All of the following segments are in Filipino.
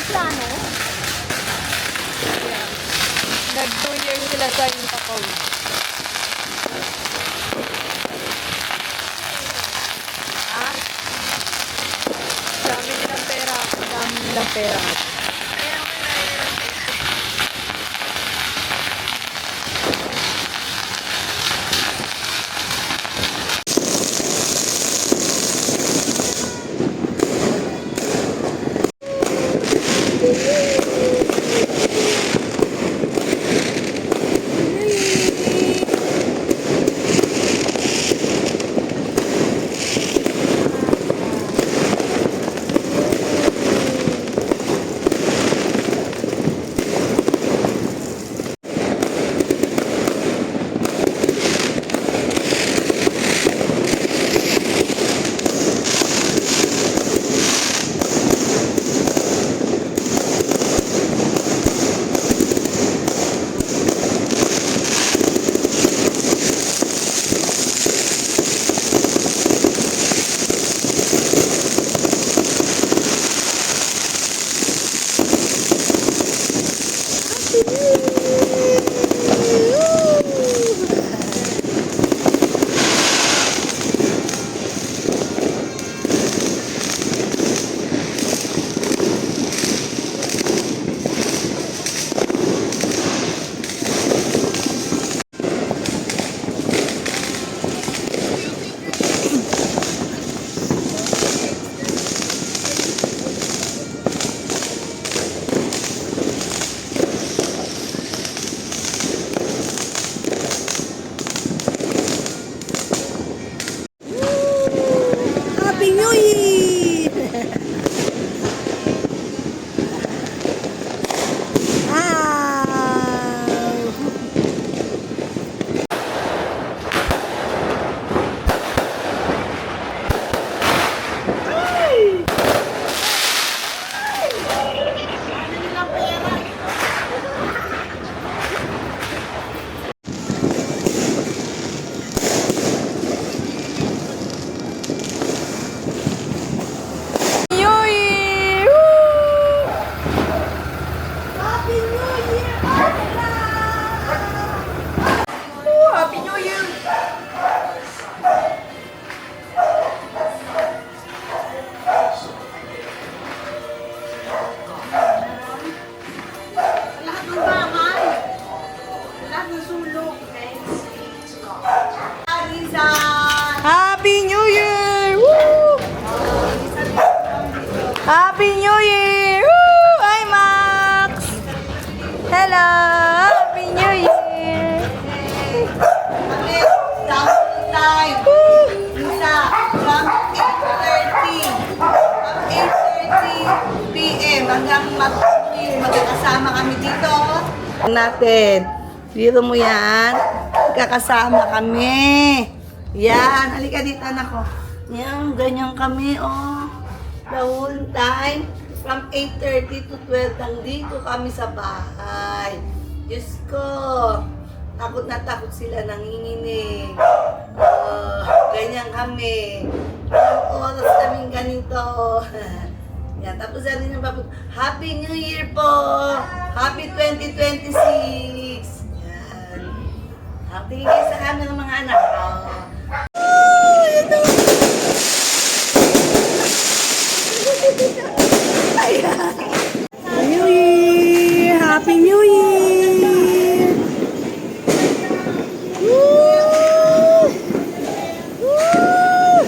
plano? Nag 2 years sila sa Interpol. Dami nilang pera. Dami nilang pera. Happy New Year! New Year! Woo! Happy New Year! Woo! Happy New Year! Lahat ng bahay. Lahat ng sulok. Arizan! Happy New Year! Woo! Happy New Year! Woo! Hi, Max! Hello! Happy New Year! Kami, double time. Isa, from 8:30 p.m. hanggang magkakasama kami dito. Natin. Biro mo yan. Magkakasama kami. Yan. Halika dito, anak ko. Yan, ganyan kami, oh. The whole time. From 8:30 to 12, nandito kami sa bahay. Diyos ko. Takot na takot sila nanginginig. Ganyan kami. Ilang oras kaming ganito. Yan, tapos natin yung paput. Happy New Year po! Happy 2026! Yan. Tingin kayo sa camera ng mga anak. New Year! Happy New Year! Woo! Woo!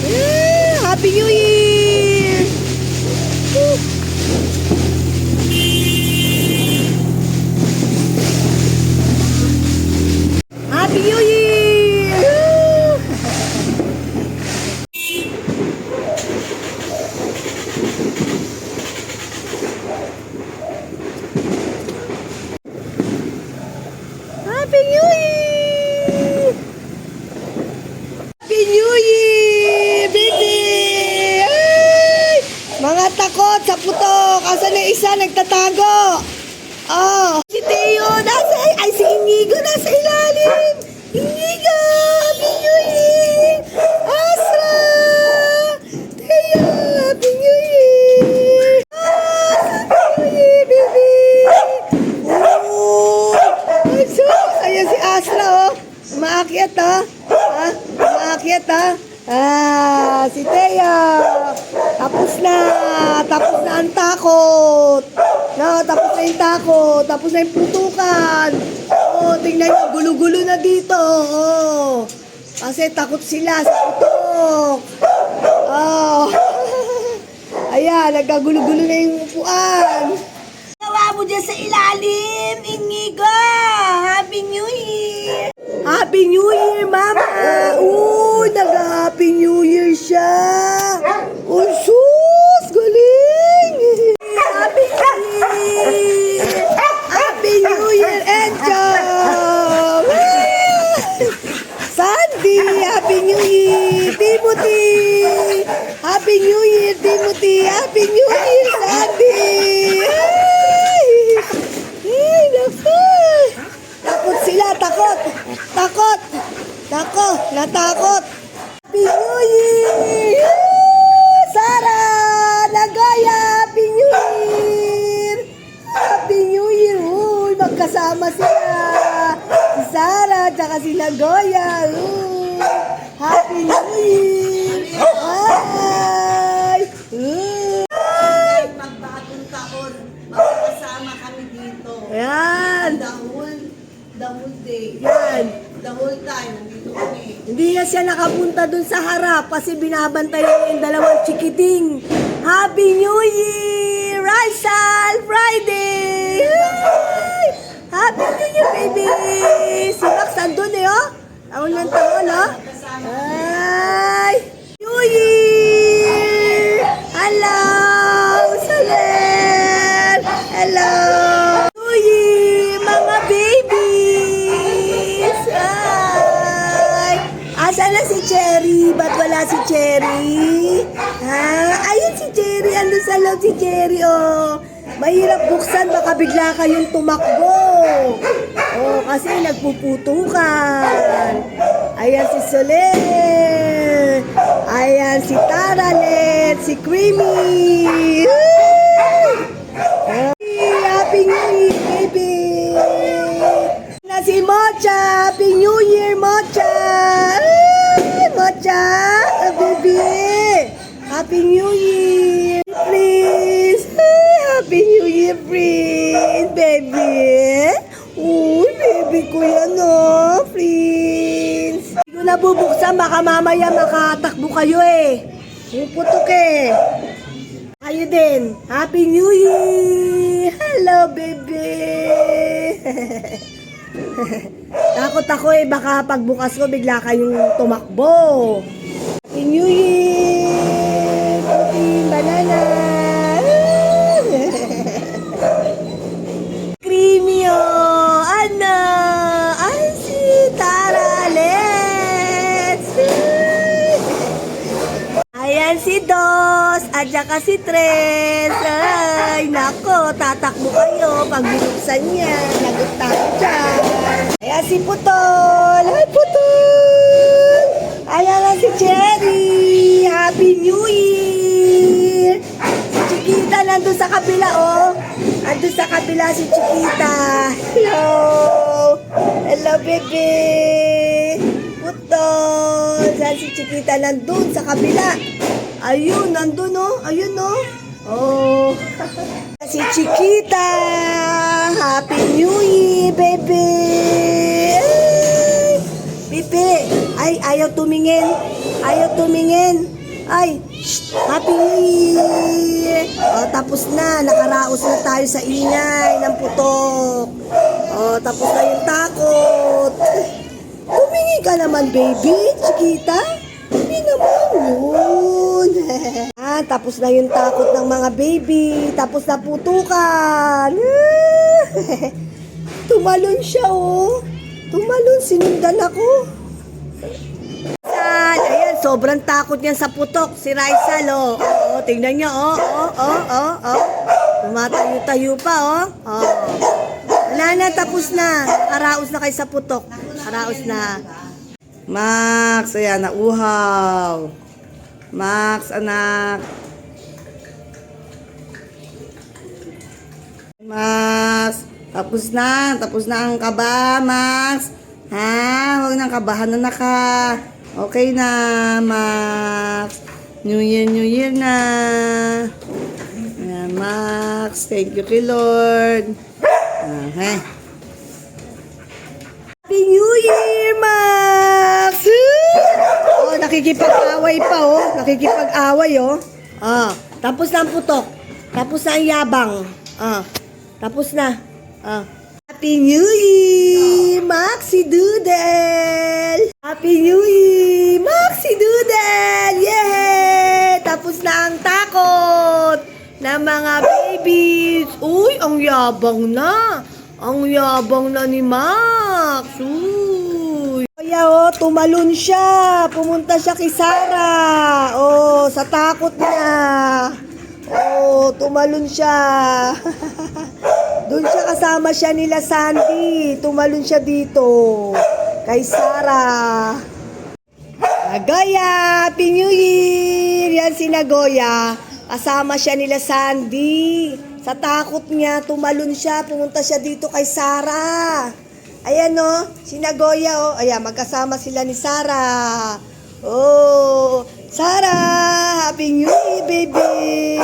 Yeah! Happy New Year! Woo! Happy New Year! Woo! Happy New Year! Happy New Year, baby! Ay! Mga takot sa putok. Asan na isa nagtatago? Oh, si Teo nasa, ay si Inigo nasa ilalim. Inigo! Happy New Year! aakyat ha. Si Thea. Tapos na ang takot. No, tapos na yung takot. Tapos na yung putukan. Oh, tingnan nyo, gulo-gulo na dito. Oh. Kasi takot sila sa putok. Oh. Ayan, nagkagulo-gulo na yung upuan. Gawa mo dyan sa ilalim, Inigo. Happy New Year. Happy New Year, Mama. Uy, nag-Happy New Year siya. Oh, sus, galing. Happy New Year. Happy New Year, Enchong. Sandy, Happy New Year. Timothy. Happy New Year, Timothy. Happy New Year, Sandy. Ay, naku. Takot sila, takot. Natakot. Happy New Year. Sarah, Nagaya, Happy New Year. Happy New Year. Uy, magkasama sila. Si Sarah, tsaka si Nagoya. Uy, Happy New Year. Ay. Magbagong taon, magkasama kami dito. Ayan. The whole day. Yan. The whole time, nandito kami. Hindi na siya nakapunta dun sa harap kasi binabantayan yung dalawang chikiting. Happy New Year! Rizal Friday! Ay! Happy New Year, baby! Si Max andun eh, oh. Taon ng taon, oh. Ay! New Year! Hello! Soler! Hello! New Year, mga babies! Ay! Asan na si Cherry? Ba't wala si Cherry? Ha? Ayun si Cherry. Ano sa loob si Cherry, oh. Mahirap buksan, baka bigla kayong tumakbo. Oh, kasi nagpuputukan. Ayan si Soler. Ayan si Taralet. Si Creamy. Ay! Happy New Year, baby. Na si Mocha. Happy New Year, Mocha. Ay, Mocha. Baby. Happy New Year, please. Happy New Year, Prince, baby. Uy, baby ko yan, oh, Prince. Hindi ko nabubuksan, baka mamaya makatakbo kayo eh. Puputok eh. Kayo din. Happy New Year. Hello, baby. Takot ako eh, baka pagbukas ko bigla kayong tumakbo. Happy New Year. Puting banana. Creamy, oh. Ano? Ay, si Taralet. Ayan si Dos. At saka si Tres. Ay, nako. Tatakbo kayo pag binuksan niya. Lagot tayo dyan. Ayan si Putol. Ay, Putol. Ayan na si Cherry. Happy New Year. Si Chiquita nandun sa kabila, oh. Andun sa kabila si Chiquita. Hello. Hello, baby. Putol. Saan si Chiquita nandun sa kabila? Ayun, nandun, oh. Ayun, oh. Oh. Si Chiquita. Happy New Year, baby. Ay. Pipi. Ay, ayaw tumingin. Ayaw tumingin. Ay, shh, Happy New Year. Oh, tapos na. Nakaraos na tayo sa ingay ng putok. Oh, tapos na yung takot. Tumingin ka naman, baby. Chiquita. Hindi naman yun. Tapos na yung takot ng mga baby. Tapos na putukan. Tumalon siya, oh. Tumalon, sinundan ako. Ayan, sobrang takot niyan sa putok. Si Rizal, oh. Oh, tingnan niyo, oh. Tumatayo-tayo pa, oh. Oh. Wala na, tapos na. Araos na kayo sa putok. Araos na. Max, ayan, nauhaw. Max, anak. Max, tapos na ang kaba, Max. Ha? Huwag nang kabahan na naka. Okay na, Max. New Year na. Ayan, Max. Thank you kay Lord. Okay. Happy New Year, Max! Oh, nakikipag-away pa, oh. Nakikipag-away, oh. Ah, tapos na ang putok. Tapos na ang yabang. Ah, tapos na. Ah. Happy New Year, Maxi Doodle! Happy New Year, Maxi Doodle! Yay! Tapos na ang takot ng mga babies. Uy, ang yabang na. Ang yabang na ni Max. Uy. Kaya oh, tumalon siya. Pumunta siya kay Sarah. Oh, sa takot niya. Oh, tumalon siya. Doon siya kasama siya nila Sandy. Tumalon siya dito. Kay Sarah. Nagoya! Happy New Year! Yan si Nagoya. Kasama siya nila Sandy. Sa takot niya, tumalon siya. Pumunta siya dito kay Sarah. Ayan o, si Nagoya o. Ayan, magkasama sila ni Sarah. Oh, Sarah! Happy New Year, baby!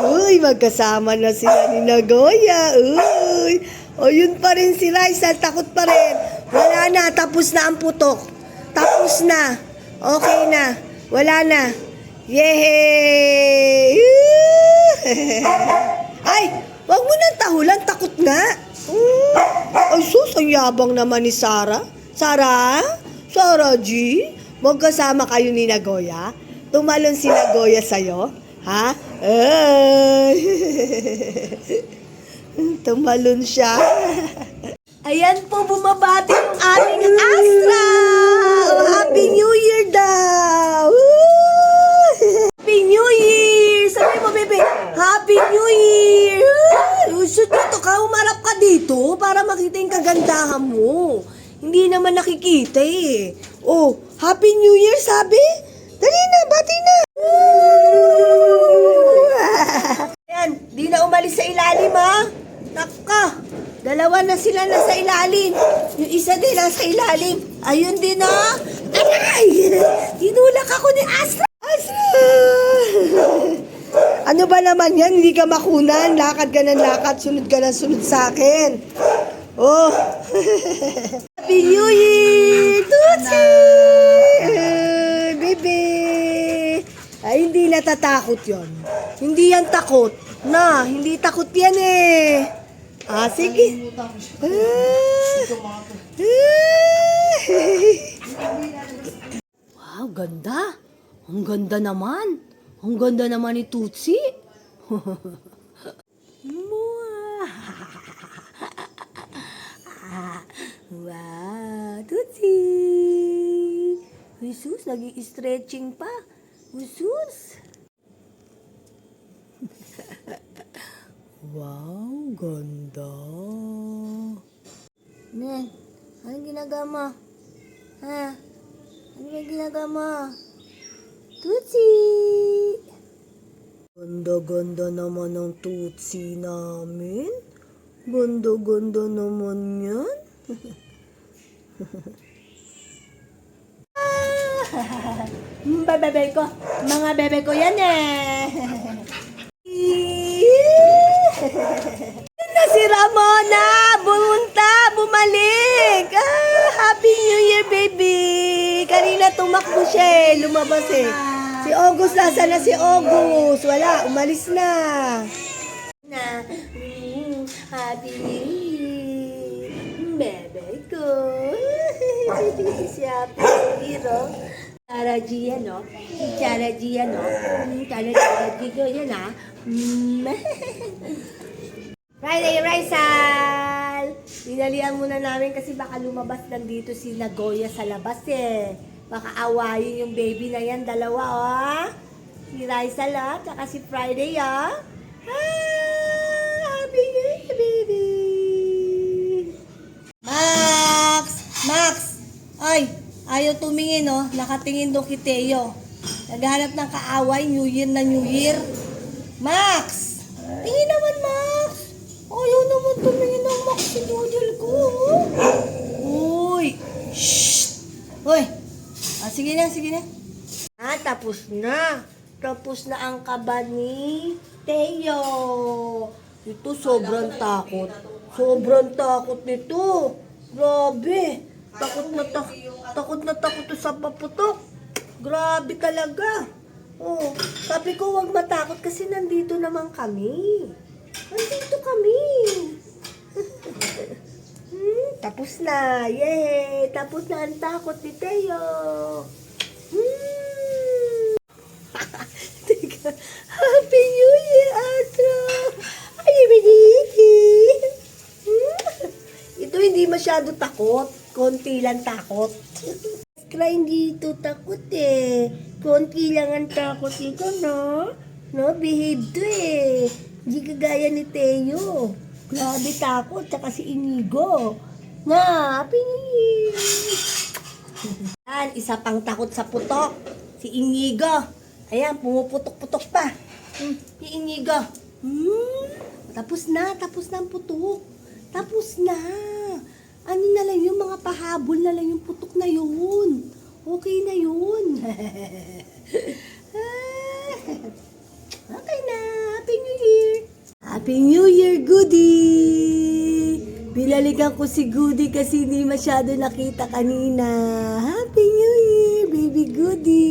Uy, magkasama na sila ni Nagoya. Uy! O, yun pa rin si Raisal. Takot pa rin. Wala na, tapos na ang putok. Tapos na. Okay na. Wala na. Yehey! Ay! Wag mo nang tahulan. Takot nga. Ay, sus, ang yabang naman ni Sarah. Sarah? Sarah G? Magkasama kayo ni Nagoya? Tumalon si Nagoya sa'yo? Ha? Ay! Tumalon siya. Ayan po, bumabati yung ating Astra! Oh, Happy New Year daw! Woo! Happy New Year! Sabi mo, bebe, Happy New Year! So, dito ka, umarap ka dito para makita yung kagandahan mo. Hindi naman nakikita eh. Oh, Happy New Year, sabi? Dali na, bati na! Ayan, di na umalis sa ilalim, ha? Naka, dalawa na sila nasa ilalim. Yung isa din nasa ilalim. Ayun din, ha? Aray! Tinulak ako ni Astra! Astra! Ano ba naman yan? Hindi ka makunan. Lakad ka ng lakad. Sunod ka ng sunod sa akin. Oh! Happy New Year! Tutsi! Baby! Ay, hindi natatakot yon. Hindi yan takot. Na, hindi takot yan eh. Ah, sige. Wow, ganda. Ang ganda naman. Ang ganda naman ni Tutsi. Wow, Tutsi. Jesus, nag-i-stretching pa. Jesus. Wow, ganda. Ne, anong ginagawa mo? Ha? Ano yung ginagawa mo? Tutsi! Ganda-ganda naman ang Tutsi namin. Ganda-ganda naman yan. Bebe ko. Mga bebe ko yan eh. Na si Ramona! Bumalik! Ah, Happy New Year, baby! Kanina tumakbo siya eh. Lumabas eh. Si August, nasa na si August? Wala, umalis na. Happy New Year! Bebe ko! Si Happy Hero. Chara G yan, no? Chara G yan, no? Chara G ko yan, ha? Friday Rizal! Dinalian muna namin kasi baka lumabas lang dito si Nagoya sa labas, eh. Baka awayin yung baby na yan, dalawa, oh. Si Rizal, oh. Tsaka si Friday, oh. Happy New Year, baby! Max! Ay! Ayaw tumingin, oh. Nakatingin doon kay Teo. Naghahanap ng kaaway, New Year na New Year. Max! Tingin naman, Max! Ayaw naman tumingin ng Max si Doodle ko. Uy! Shhh! Uy! Sige na, sige na. Tapos na. Tapos na ang kaba ni Teo. Ito, sobrang takot. Sobrang takot nito. Grabe. Takot na takot to sa paputok. Grabe talaga. Oh, sabi ko wag matakot kasi nandito naman kami. Nandito kami. Tapos na. Yay! Tapos na ang takot ni Teo. Teka. Happy New Year, Astro! Ay, biniki! Ito hindi masyado takot. Konti lang takot. Kaya hindi ito takot eh. Konti lang ang takot nito, no? No, behave to eh. Hindi kagaya ni Teo. Grabe takot, tsaka si Inigo. Nga, Happy New Year! Yan, isa pang takot sa putok. Si Inigo. Ayan, pumuputok-putok pa. Si Inigo. Tapos na ang putok. Tapos na. Ano na lang yung mga pahabol na lang yung putok na yun. Okay na yun. Okay na. Happy New Year. Happy New Year, Goody. Bilalikan ko si Goody kasi hindi masyado nakita kanina. Happy New Year, baby Goody.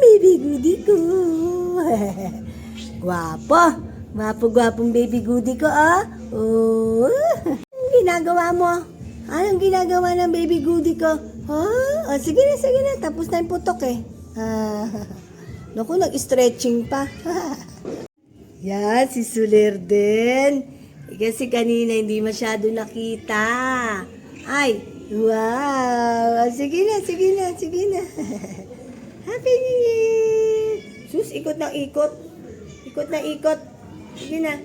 Baby Goody ko. Gwapo. Gwapong baby Goody ko, ah. Oh. Anong ginagawa mo? Anong ginagawa ng baby Goody ko? Oh, sige na. Tapos na yung putok eh. Naku, nag-stretching pa. Yan, si Suler din. Kasi kanina hindi masyado nakita. Ay, wow. Sige na. Happy New Year. Sus, ikot na ikot. Sige na.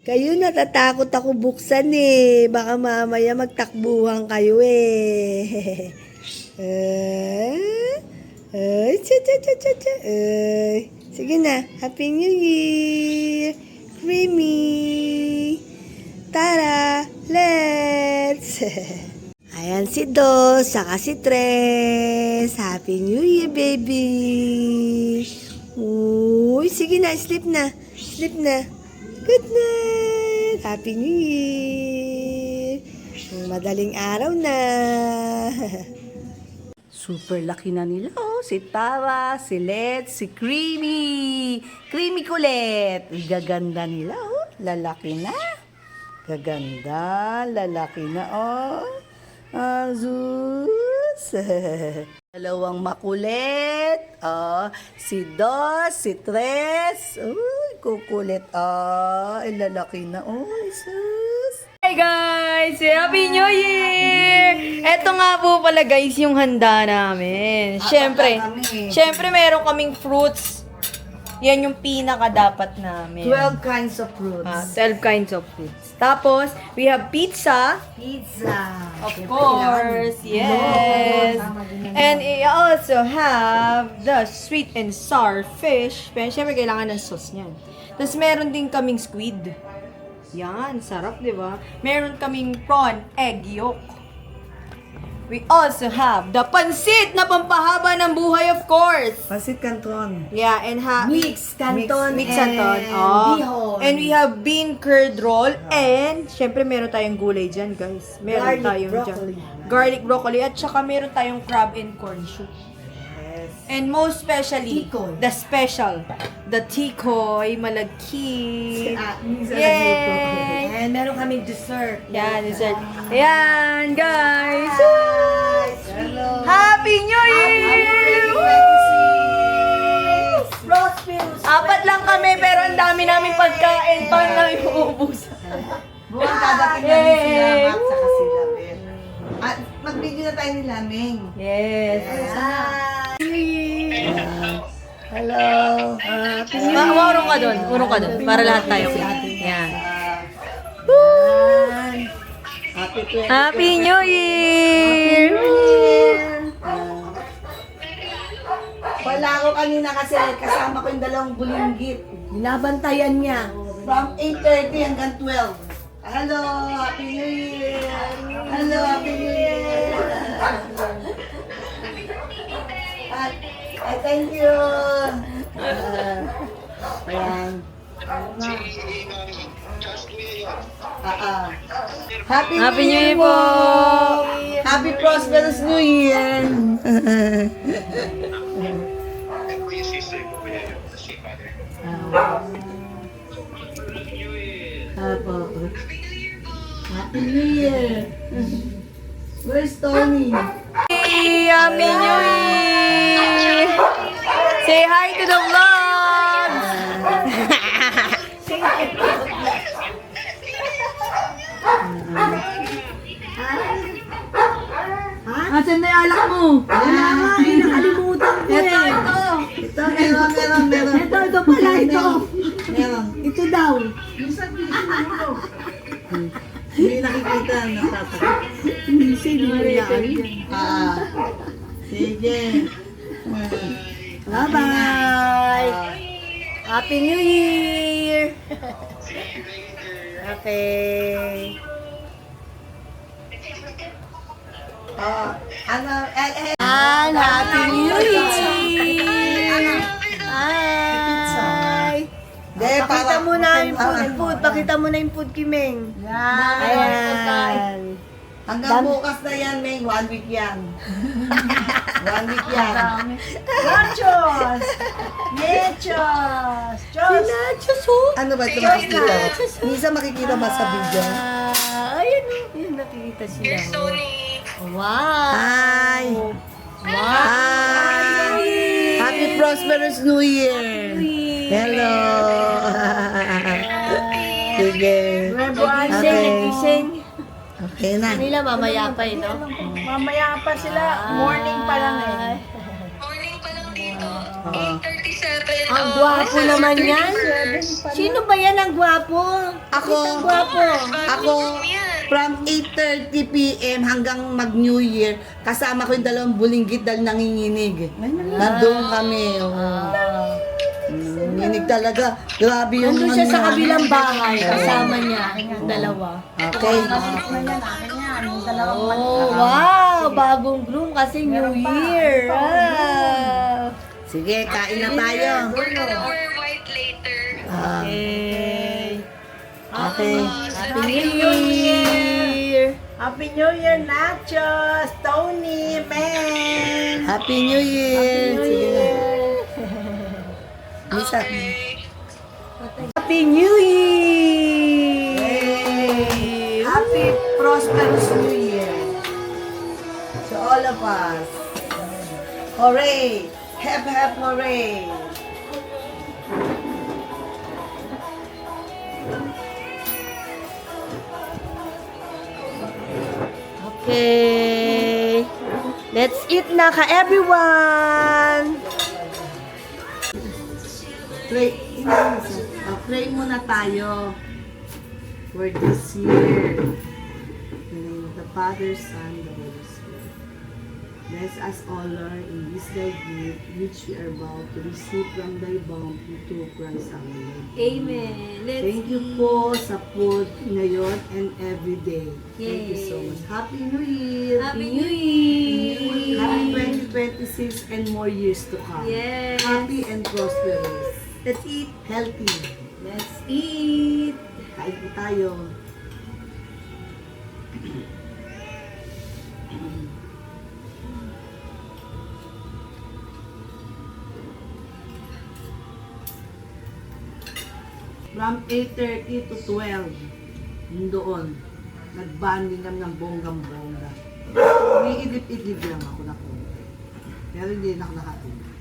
Kayo natatakot ako buksan eh. Baka mamaya magtakbuhan kayo eh. Sige na. Happy New Year. Creamy. Tara, let's. Ayan si Dos, saka si Tres. Happy New Year, baby. Uy, sige na, sleep na. Good night. Happy New Year. Madaling araw na. Super laki na nila, oh. Si Tara, si Let, si Creamy. Creamy kulit. Gaganda nila, oh. Lalaki na. Gaganda. Lalaki na, oh. Azus. Dalawang makulit. Oh. Si Dos, si Tres. Uy, kukulit. Oh, lalaki na, oh. Sus. Hey guys! Happy New Year! Eto nga po pala guys yung handa namin. Siyempre meron kaming fruits. Yan yung pinaka dapat namin. 12 kinds of fruits. 12 kinds of fruits. Tapos, we have pizza. Of course, yes. And we also have the sweet and sour fish. Pero syempre kailangan ng sauce niyan. Tapos meron din kaming squid. Yan, sarap, di ba? Meron kaming prawn egg yolk. We also have the pansit na pampahaba ng buhay, of course. Pasit Canton. Yeah, and Mix canton mix and canton. bihon. And we have bean curd roll. And, syempre, meron tayong gulay dyan, guys. Meron Garlic tayong broccoli. Garlic broccoli. At saka meron tayong crab and corn soup. And most especially, Tikoy. the special, the tikoy, malagkit. Yay! Yay! And meron kami dessert. Yan, dessert. Yan, guys! Hello. Happy New Year! Apat lang kami, pero ang dami namin pagkain. Paano namin uubusan? Buwan dadating namin sila, Yay! Matt, saka sila, Ben. At mag-video na tayo ni Laming. Yes. Hello. Urong ka doon. Urong ka doon. Para lahat tayo. Yan. Happy New Year! Wala ako kanina kasi kasama ko yung dalawang bulinggit. Binabantayan niya. From 8:30 hanggang 12. Hello, Happy New Year! Hello, Happy New Year! Ay, thank you. Ayan. Happy Happy New Year po! Happy prosperous New Year! Apo. Happy New Year! Where's Tony? Happy New Year! Say hi to the vlog! Asan na yung alak mo? Wala nga, nakalimutan ko Ito, eh. ito. Meron. Ito pala, ito. Meron. Ito daw. Hindi nakikita ang natatak. Sige, yan. Sige. Bye-bye. Happy New Year! Okay. And Happy New Year! Hi! Pakita mo na yung food. Pakita mo na yung food, Kimeng. Ayan. Hanggang bukas na yan, May. 1 week yan. 1 week yan. Nachos! Nachos! Chos! Nachos, oh! Ano ba ito makikita? Minsan makikita ba sa video? Ayan, oh. Ayan, nakikita sila. Wow! Hi! Wow! Hi! Happy prosperous New Year! Hello! Sige. Gising. Okay na. Nila mamaya pa ito. Mamaya pa sila. Morning pa lang eh. Morning pa lang dito. Oo. 8:37. Ang gwapo naman yan. Sino ba yan ang gwapo? Ako, ako, from 8:30 p.m. hanggang mag-New Year, kasama ko yung dalawang bulinggit dahil nanginginig. Nandun kami. Nanginginig talaga. Grabe yung Nandun siya sa ano. kabilang bahay. Kasama niya. Yung dalawa. Okay. Oh, wow! Bagong groom kasi New Year. Ah. Sige, kain na tayo. We're gonna wear white later. Okay. Okay. Happy New Year! Happy New Year, Nachos! Tony, man! Happy New Year. Sige na. Misa. Happy New Year! Happy prosperous New Year to all of us. Hooray! Hep hep hooray! Okay. Let's eat na ka everyone! Pray, pray muna tayo for this year. In the name of the Father, Son, and the Holy Spirit. Bless us all, Lord, in this thy gift, which we are about to receive from thy bounty through Christ our Lord. Amen. Thank you po sa food ngayon and every day. Thank you so much. Happy New Year! Happy New Year! Happy 2026 and more years to come. Yes. Happy and prosperous. Let's eat. Healthy. Let's eat. Kain po tayo. From 8:30 to 12, yun doon, nagbanding kami ng bonggang-bongga. Umiidip-idip lang ako na po. Pero hindi na ako nakatulog.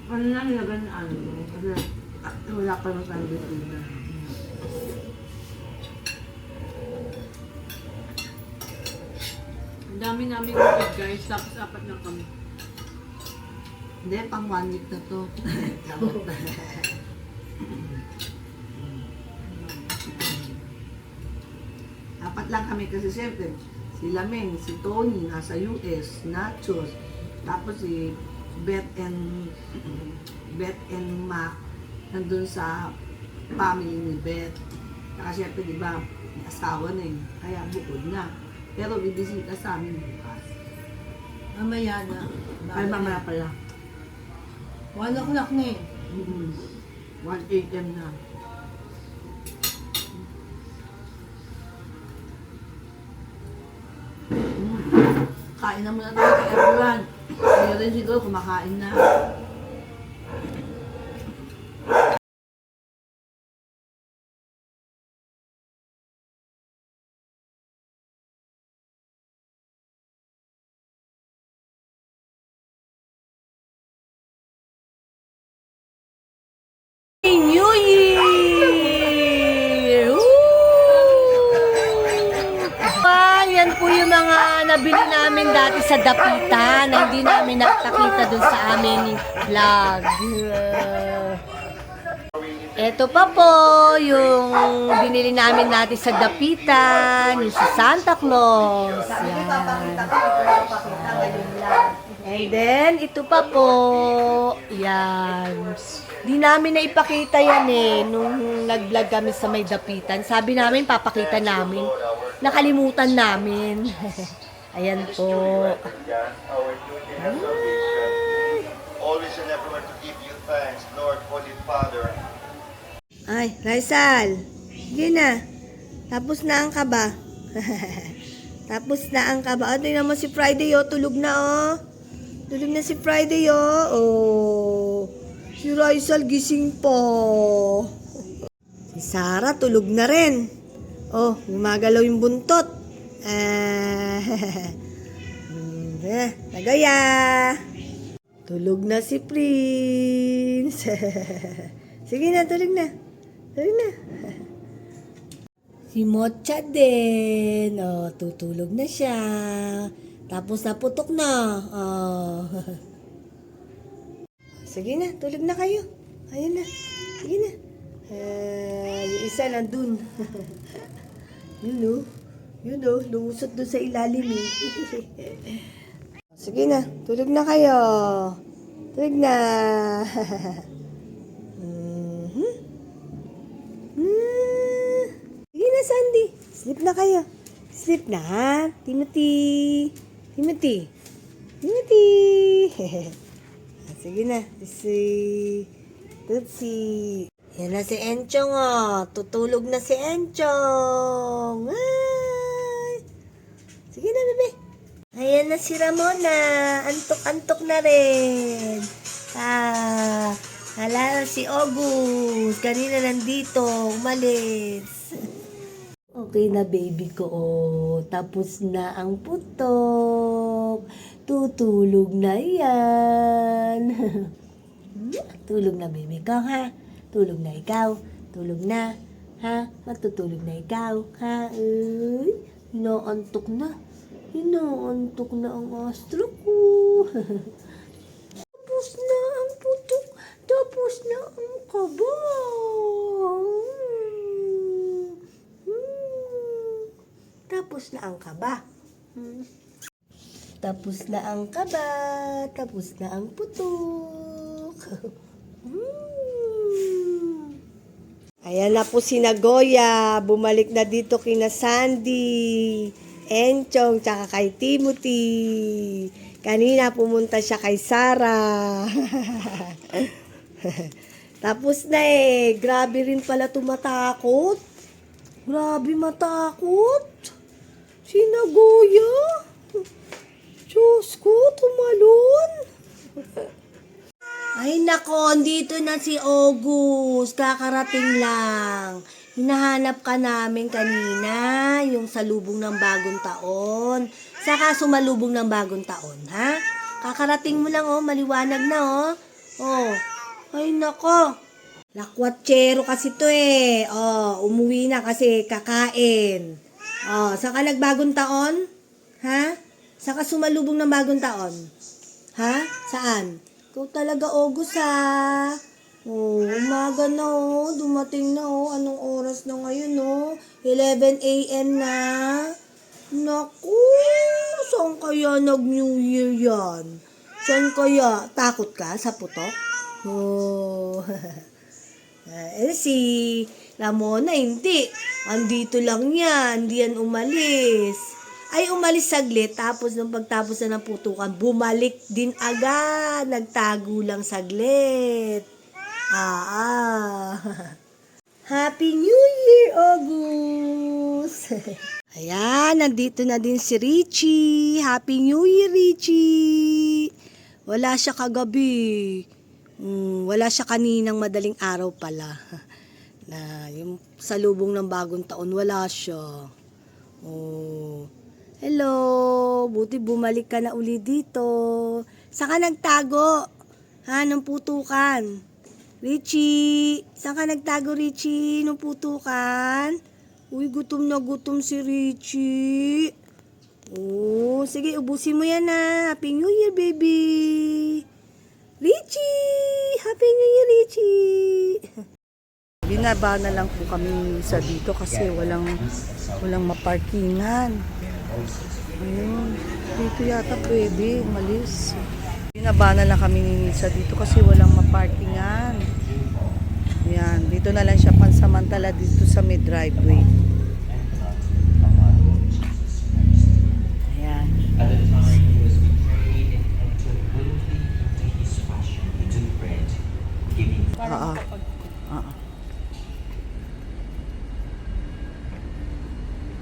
Ano na nilagay na ano? Kasi wala pa nang tanggapin na. Ang dami namin food guys, tapos apat na kami. Hindi, pang 1 week na to. Apat lang kami kasi siyempre, si Lameng, si Tony, nasa US, Nachos, tapos si Beth and Mac, nandun sa family ni Beth. Saka syempre, di ba, may asawa na eh. Kaya bukod na. Pero bibisita sa amin bukas. Mamaya na. Ay, mamaya pala. 1 o'clock na eh. 1 a.m. na. Kain na muna tayo kay everyone. Kayo rin siguro kumakain na. New Year! Woo! Yan po yung mga nabili namin dati sa Dapitan na hindi namin nakakita dun sa aming vlog. Ito pa po yung binili namin dati sa Dapitan, yung sa Santa Claus. Yan. And then, ito pa po, yan. Di namin na ipakita yan eh, nung nag-vlog kami sa may Dapitan. Sabi namin, papakita namin. Nakalimutan namin. Ayan po. Always and everywhere to give you thanks, Lord, Holy Father. Ay, Raisal. Sige na. Tapos na ang kaba. Tapos na ang kaba. O, tingnan mo si Friday, oh. Tulog na, oh. Tulog na si Friday, oh. Oh. Si Raisal gising po. Si Sarah tulog na rin. Oh, gumagalaw yung buntot. Tagaya. Tulog na si Prince. Sige na, tulog na. Tulog na. Si Mocha din. Oh, tutulog na siya. Tapos naputok na. Oh. Sige na, tulog na kayo. Ayun na. Sige na. Yung isa nandun. Yun o. Yun o. Lumusot doon sa ilalim eh. Sige na, tulog na kayo. Tulog na. Sige na, Sandy. Sleep na kayo. Sleep na, ha? Timothy. Timothy. Timothy. Sige na. Tutsi. Yan na si Enchong, oh. Tutulog na si Enchong. Ay. Sige na, bebe. Ayan na si Ramona. Antok-antok na rin. Hala si August. Kanina nandito. Umalis. Okay na, baby ko, oh. Tapos na ang putok. Tutulog na yan. Tulog na, baby ko, ha? Tulog na ikaw. Tulog na. Ha? Matutulog na ikaw. Ha? Ay, inaantok na. Inaantok na ang astro ko. Tapos na ang putok. Tapos na ang kaba. Tapos na ang kaba. Tapos na ang kaba. Tapos na ang putok. Ayan na po si Nagoya. Bumalik na dito kina Sandy, Enchong, tsaka kay Timothy. Kanina pumunta siya kay Sarah. Tapos na eh. Grabe rin pala tumatakot. Grabe matakot. Si Nagoya. Diyos ko, tumalon. Ay nako, dito na si August. Kakarating lang. Hinahanap ka namin kanina, yung salubong ng bagong taon. Saka sumalubong ng bagong taon, ha? Kakarating mo lang, oh. Maliwanag na, oh. Oh. Ay nako. Lakwatsero kasi to eh. Oh, umuwi na kasi kakain. Oh, saka nagbagong taon? Ha? Saka sumalubong ng bagong taon? Ha? Saan? Ikaw talaga, August, ha? Oh, umaga na, oh. Dumating na, oh. Anong oras na ngayon, oh? 11 a.m. na. Naku, saan kaya nag-New Year yan? Saan kaya? Takot ka sa putok? Oh. Si Ramona, hindi. Andito lang yan. Hindi yan umalis. Ay, umalis saglit. Tapos, nung pagtapos na ng putukan, bumalik din agad. Nagtago lang saglit. Happy New Year, August! Ayan, nandito na din si Richie. Happy New Year, Richie! Wala siya kagabi. Wala siya kaninang madaling araw pala. Na yung salubong ng bagong taon, wala siya. Oh. Hello, buti bumalik ka na uli dito. Saan ka nagtago? Nung putukan? Richie, saan ka nagtago, Richie? Nung putukan? Uy, gutom na gutom si Richie. Oh, sige, ubusin mo yan na. Happy New Year, baby. Richie! Happy New Year, Richie! Binaba na lang po kami sa dito kasi walang maparkingan. Ayun, dito yata pwede umalis. Binaba na lang kami sa dito kasi walang maparkingan. Yan, dito na lang siya pansamantala dito sa may driveway. Ayan. At the time he was betrayed and entered willingly into his passion. He took bread, giving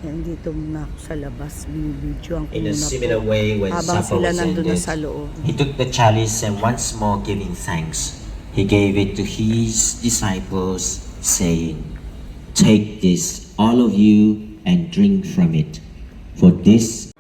Yan, dito muna ako sa labas. Binibidyoan ko in a muna similar po. way when Habang supper sila was nandun na ended, sa loob. he took the chalice and once more giving thanks, he gave it to his disciples, saying, "Take this, all of you, and drink from it, for this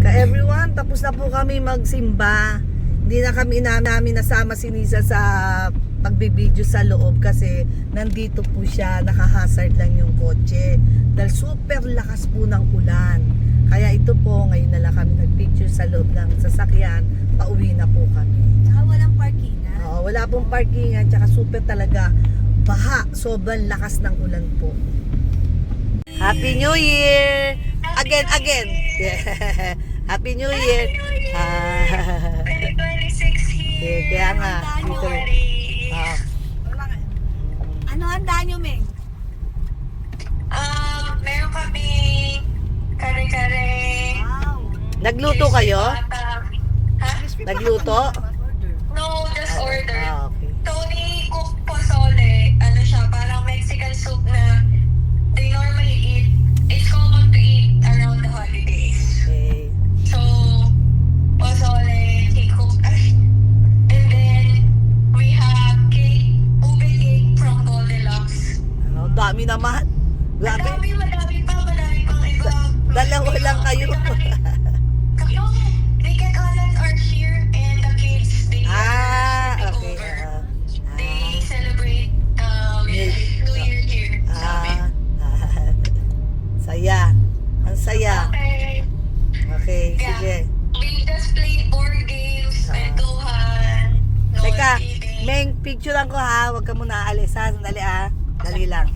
Ka-everyone, tapos na po kami magsimba. Hindi na kami namin nasama si Nisa sa pagbibideo sa loob kasi nandito po siya, nakahazard lang yung kotse. Dahil super lakas po ng ulan. Kaya ito po, ngayon na lang kami nagpicture sa loob ng sasakyan. Pauwi na po kami. Tsaka walang parkingan. Oo, wala pong parkingan, tsaka super talaga baha. Sobrang lakas ng ulan po. Happy New Year! Again! Yeah. Happy New Year! 2026 here. Kaya nga, dito. Ano handa nyo, Meng? Meron kami kare-kare. Wow. Nagluto kayo? Ha? Nagluto? No, just order. Okay. Tony cook pozole. Ano siya, parang Mexican soup na they normally eat. It's common to eat around the holidays. Okay. So, pozole, he cooked us. And then, we have cake, ube cake from Goldilocks. Ang dami naman. Grabe. Madami pang iba. Dalawa lang kayo. Yung Rick and Alan are here and the kids, they Okay. over. They celebrate New Year here sa amin. Saya. Ang saya. Okay. Okay, Yeah. sige. We just played board games, kwentuhan, Teka, eating. Meng, picturean ko ha. Huwag ka muna aalis ha. Sandali ha. Dali lang.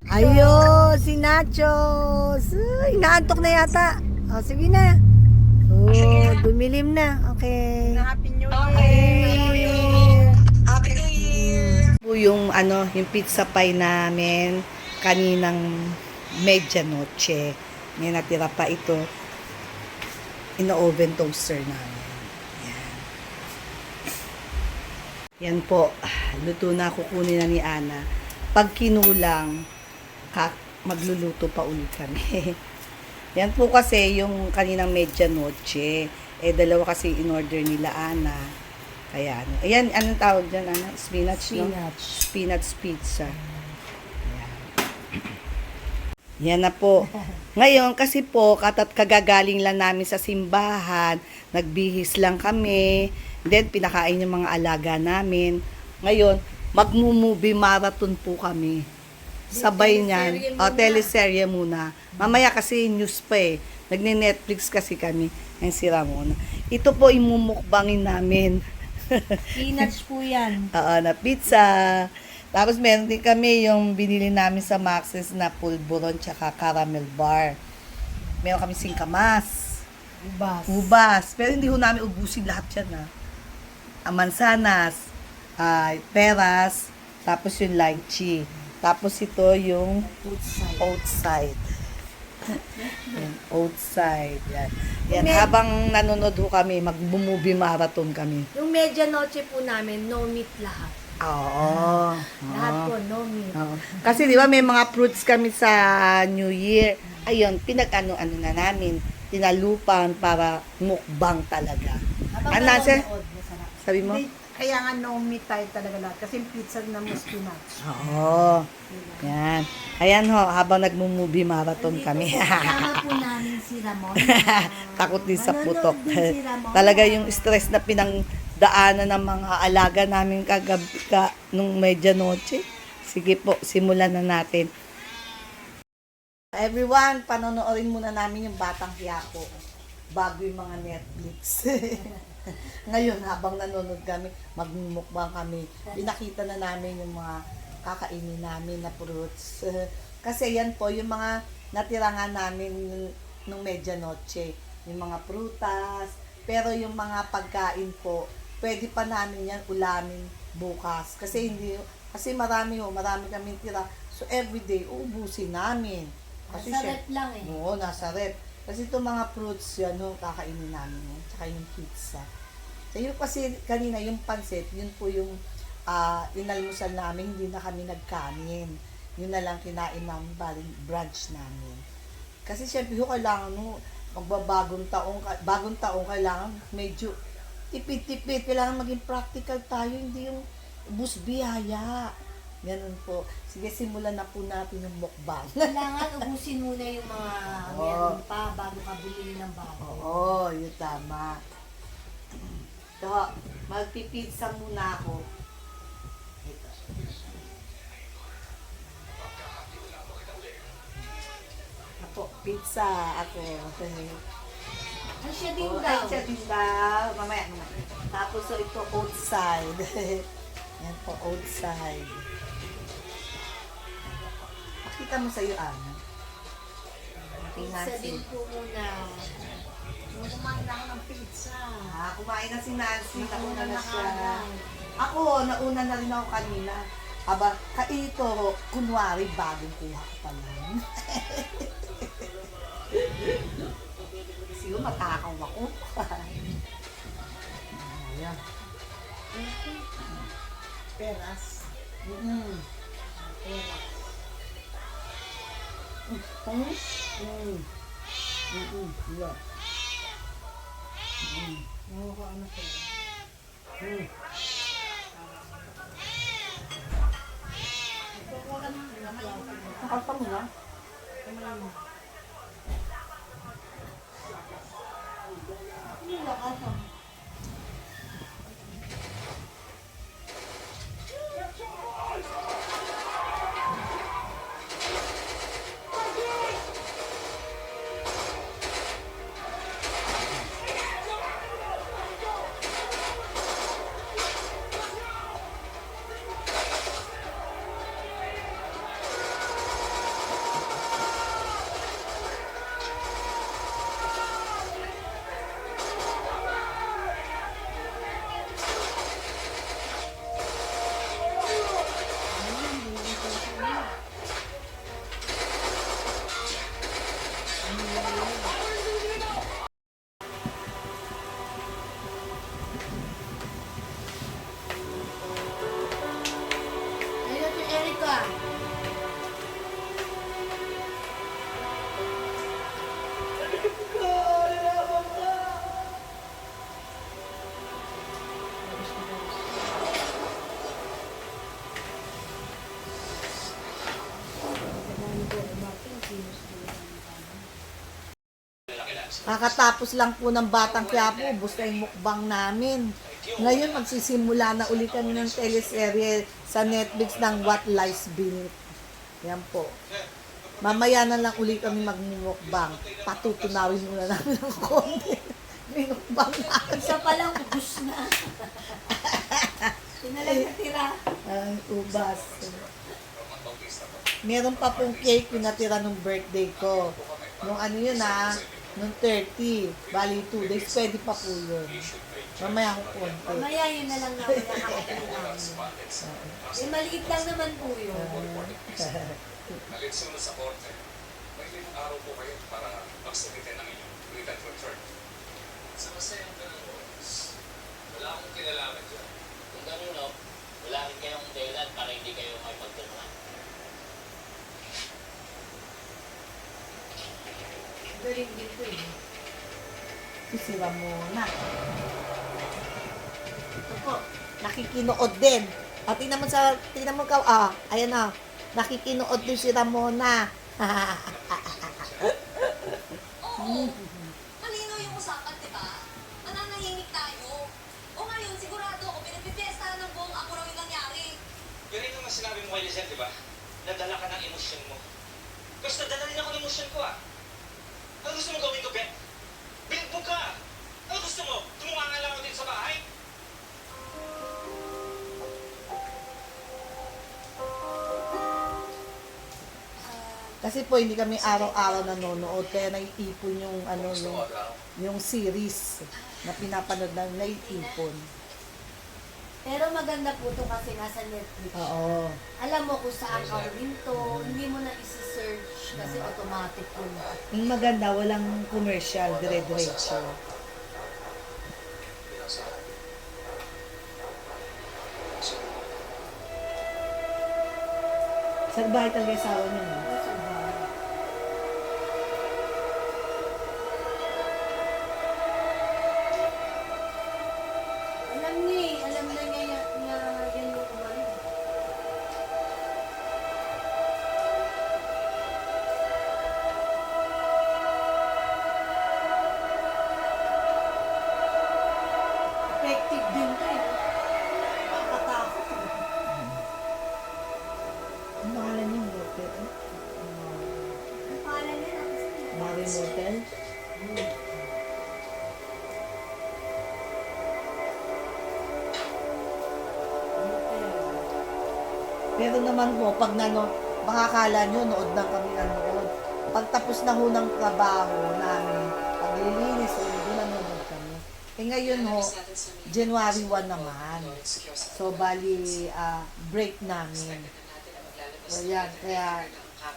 Ayun, si Nachos. Ay, inaantok na yata. O, sige na. Oh, dumilim na. Okay. Happy New Happy New Year! Po yung yung pizza pie namin kaninang medianoche. May natira pa ito. Ino-oven toaster namin. Yan po. Luto na, kukunin na ni Ana. Pag kinulang, magluluto pa ulit kami. Yan po kasi yung kaninang medianoche. Dalawa kasi in-order nila Ana. Kaya ayan, anong tawag dyan, Ana? Spinach, no? Spinach pizza. Yan na po. Ngayon, kasi po, kagagaling lang namin sa simbahan, nagbihis lang kami, then pinakain yung mga alaga namin. Ngayon, magmo-movie marathon po kami. Sabay niyan. Teleserye muna. Mamaya kasi news pa eh. Nagne-Netflix kasi kami. Ang sira muna. Ito po imumukbangin namin. Peanuts po yan. Oo, na pizza. Tapos meron din kami yung binili namin sa Max's na pulburon tsaka caramel bar. Meron kami singkamas. Ubas. Pero hindi ho namin ubusin lahat yan ha. Mansanas, peras, tapos yung lychee. Tapos ito yung outside. Yan, outside. Yan. Yan. Habang nanonood ho kami, mag-movie marathon kami. Yung medianoche po namin, no meat lahat. Oo. Lahat po, no meat. Oo. Kasi di ba may mga fruits kami sa New Year. Ayun, pinag-ano-ano na namin. Tinalupan para mukbang talaga. Ano sir? Sabi mo? Kaya nga no meat tayo talaga lahat. Kasi yung pizza na mo spinach. Oo. Yan. Ayan ho, habang nagmo-movie marathon kami. Kasama po namin si Ramon. Takot din sa putok. Talaga yung stress na pinangdaanan ng mga alaga namin kagabi nung medianoche. Sige po, simulan na natin. Everyone, panonoodin muna namin yung Batang Quiapo bago yung mga Netflix. Ngayon, habang nanonood kami, magmumukbang kami. Pinakita na namin yung mga kakainin namin na fruits. Kasi yan po, yung mga natira nga namin nung medianoche. Yung mga prutas. Pero yung mga pagkain po, pwede pa namin yan ulamin bukas. Kasi marami kami tira. So, everyday, uubusin namin. Kasi Nasa rep lang eh. Oo, nasa rep. Kasi itong mga fruits, yan, kakainin namin yan. Tsaka yung pizza. So, yun kasi kanina, yung pansit, yun po yung inalmusal namin, hindi na kami nagkanin. Yun na lang kinain namin, brunch namin. Kasi syempre, kailangan magbabagong taong kailangan medyo tipid-tipid. Kailangan maging practical tayo, hindi yung bus biyaya. Ganun po. Sige, simulan na po natin yung mukbang. Kailangan ubusin muna yung mga meron pa bago ka bumili ng bago. Oo, yun tama. So, magpipizza muna ako. Ito. Ako, pizza ako. Ay, siya din Oh, daw. ay, siya din daw. Mamaya. Tapos, so, ito outside. Yan po, outside. Pakita mo sa'yo, Ana. Pizza din po muna. Kumain na ako ng pizza. Kumain na si Nancy. Nauna na siya. agad. Ako, nauna na rin ako kanina. Aba, ito, kunwari, bagong kuha ko pa lang. Siguro matakaw ako. Ayan. Peras. Peras. Yeah. Nakanta mo na? Kakatapos lang po ng Batang Quiapo, ubos na yung mukbang namin. Ngayon, magsisimula na ulit kami ng teleserye sa Netflix ng What Lies Beneath. Yan po. Mamaya na lang ulit kami magmumukbang. Patutunawin muna namin ng konti. May mukbang na. Isa pa lang, ubus na. Sinalang natira. Ay, ubas. Meron pa pong cake yung natira nung birthday ko. Nung ano yun nung 30. Bali 2 days, pwede pa po yun. Mamaya ko konti. Mamaya yun na lang namin nakakain namin. Eh, maliit lang naman po yun. Nalitsunod sa korte. May 5 araw po kayo para magsabitin ng inyong written return. Sa masayang ganun, wala akong kinalaman dyan. Kung gano'n, no, wala rin kayong dahilan para hindi kayo may pagtulungan. Galing din po eh. Sisira mo na. Ito po, nakikinood din. At tingnan mo ka, ayan na. Nakikinood din si Ramona. Oo. Malinaw yung usapan, di ba? Mananahimik tayo. O ngayon, sigurado ako, pinagpipiestahan ng buong ako raw yung nangyari. Yun rin naman sinabi mo kay Lizelle, di ba? Nadala ka ng emosyon mo. Tapos nadala rin ako ng emosyon ko, ah. Ano gusto mo gawin ko, Ben? Bilbog ka! Ano gusto mo? Tumunganga lang ako dito sa bahay? Kasi po hindi kami araw-araw nanonood kaya naiipon yung yung series na pinapanood na naiipon. Pero maganda po ito kasi nasa Netflix. Oo. Alam mo kung saan gawin to, hindi mo na isi-search kasi automatic po na. Yung maganda, walang commercial, dire-diretso. Sa bahay talaga yung asawa niya, no? Alam niya eh, alam na niya yan yung kumali. Effective din to eh. Nakakatakot. Ang pangalan niya, Motel? Ang pangalan niya, Mari Motel? Pero naman po, pag makakala nyo, nood lang kami nanood. Pag tapos na ho ng trabaho namin, paglilinis, doon nanonood kami. Eh ngayon ho, January 1 naman. So, bali, break namin. So, yan, kaya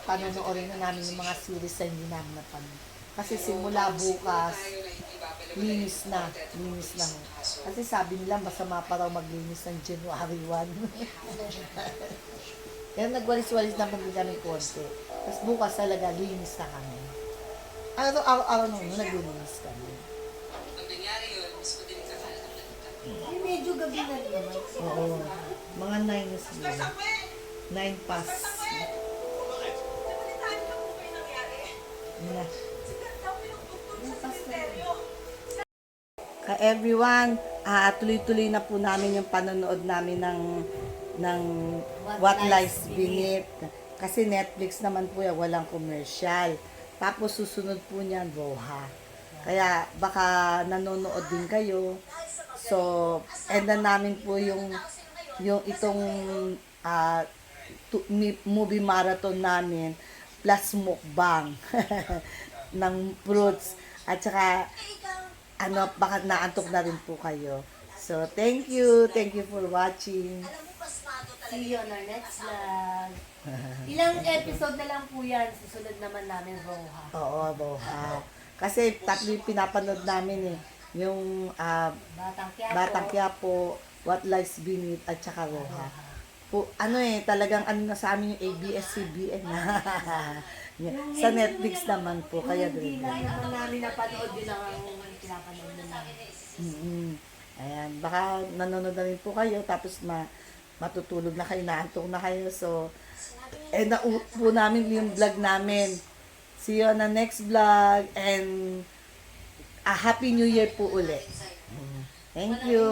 panonoodin na namin yung mga series na hindi namin napanood. Kasi simula bukas, linis na ho. Kasi sabi nila, masama pa raw maglinis ng January 1. Kaya nagwalis-walis naman din kami konti. Tapos bukas talaga, linis na kami. Araw-araw nung naglilinis kami. Eh, medyo gabi na rin naman. Oo. Mga 9 is yun. 9 past. Na. Ka everyone, tuloy-tuloy na po namin yung panonood namin ng What Lies Beneath. Kasi Netflix naman po yan, walang commercial. Tapos susunod po niyan, Roha. Kaya baka nanonood din kayo. So, endan namin po yung itong movie marathon namin plus mukbang ng fruits. At saka, baka naantok na rin po kayo. So, thank you. Thank you for watching. See you on our next vlog. Ilang episode na lang po yan. Susunod naman namin, Roha. Oo, Roha. Kasi tatlo yung pinapanood namin eh. Yung Batang Quiapo. Batang Quiapo, What Lies Beneath, at saka Roha. Talagang na sa amin yung ABS-CBN. Sa Netflix naman po. Kaya Hindi doon. lang naman namin napanood din ang pinapanood nila. Ayan, baka nanonood na rin po kayo, tapos matutulog na kayo, naantok na kayo. So, naupo namin yung vlog namin. See you on the next vlog, and Happy New Year po ulit. Thank you.